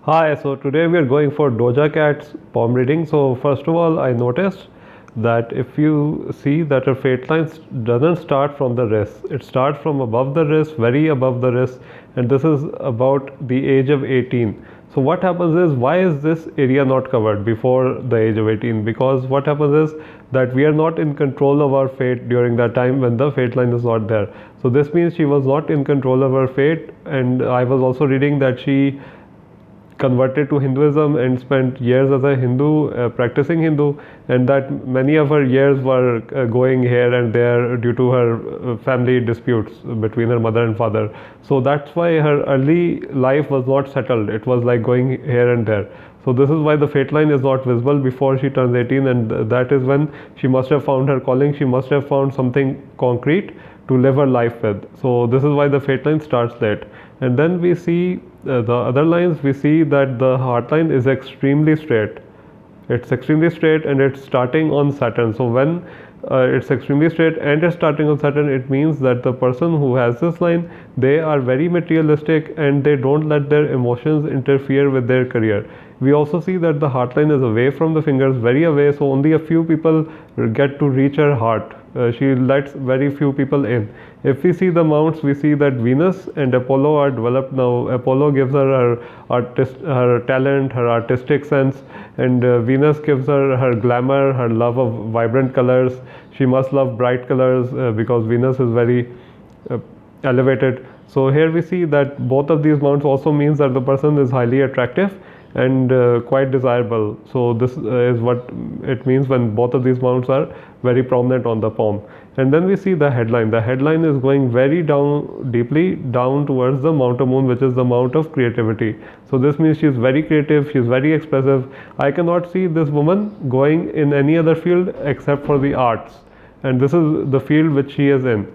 Hi, so today we are going for Doja Cat's palm reading. So first of all, I noticed that if you see that her fate line doesn't start from the wrist, it starts from above the wrist, very above the wrist, and this is about the age of 18. So what happens is, why is this area not covered before the age of 18? Because what happens is that we are not in control of our fate during that time when the fate line is not there. So this means she was not in control of her fate, and I was also reading that she converted to Hinduism and spent years as a Hindu, practicing Hindu, and that many of her years were going here and there due to her family disputes between her mother and father. So that's why her early life was not settled. It was like going here and there. So this is why the fate line is not visible before she turns 18, and that is when she must have found her calling. She must have found something concrete to live her life with. So this is why the fate line starts late. And then we see the other lines. We see that the heart line is extremely straight. It's extremely straight and it's starting on Saturn. So when it's extremely straight and it's starting on Saturn, it means that the person who has this line, they are very materialistic and they don't let their emotions interfere with their career. We also see that the heart line is away from the fingers, very away, so only a few people get to reach her heart. She lets very few people in. If we see the mounts, we see that Venus and Apollo are developed now. Apollo gives her her talent, her artistic sense, and Venus gives her glamour, her love of vibrant colors. She must love bright colors because Venus is very uh, elevated. So here we see that both of these mounts also means that the person is highly attractive and quite desirable. So this is what it means when both of these mounts are very prominent on the palm. And then we see the headline. The headline is going very down, deeply down towards the mount of moon, which is the mount of creativity. So this means she is very creative, she is very expressive. I cannot see this woman going in any other field except for the arts, and this is the field which she is in.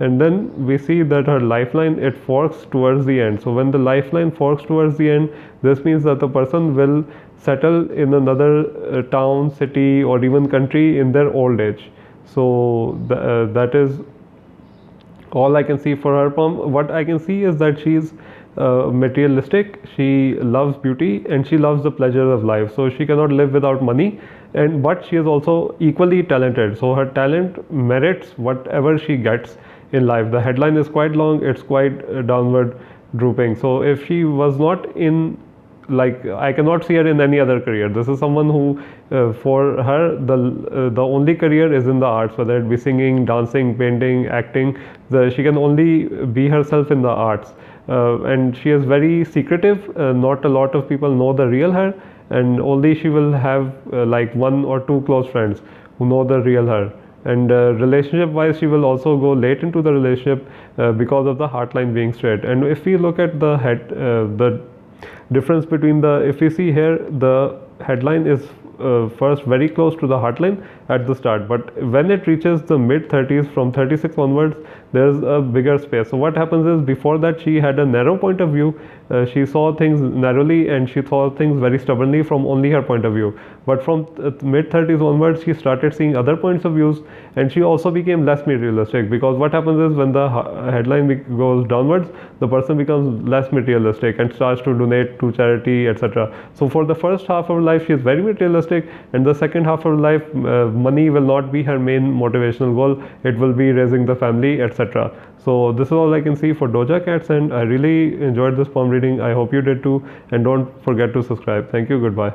And then we see that her lifeline, it forks towards the end. So when the lifeline forks towards the end, this means that the person will settle in another town, city, or even country in their old age. So that is all I can see for her palm. What I can see is that she's materialistic, she loves beauty, and she loves the pleasure of life. So she cannot live without money, and but she is also equally talented. So her talent merits whatever she gets in life. The headline is quite long, it's quite downward drooping. So if she was not in, like, I cannot see her in any other career. This is someone who for her the only career is in the arts, whether it be singing, dancing, painting, acting. She can only be herself in the arts, and she is very secretive. Not a lot of people know the real her, and only she will have like one or two close friends who know the real her. And relationship wise, she will also go late into the relationship because of the heart line being straight. And if we look at the head, the difference between the, if we see here, the headline is first very close to the heart line at the start, but when it reaches the mid 30s, from 36 onwards, there's a bigger space. So what happens is, before that she had a narrow point of view. She saw things narrowly and she saw things very stubbornly from only her point of view. But from mid 30s onwards, she started seeing other points of views, and she also became less materialistic, because what happens is, when the headline goes downwards, the person becomes less materialistic and starts to donate to charity, etc. So for the first half of her life, she is very materialistic, and the second half of her life, money will not be her main motivational goal. It will be raising the family, etc. So this is all I can see for Doja Cats, and I really enjoyed this palm reading. I hope you did too, and don't forget to subscribe. Thank you. Goodbye.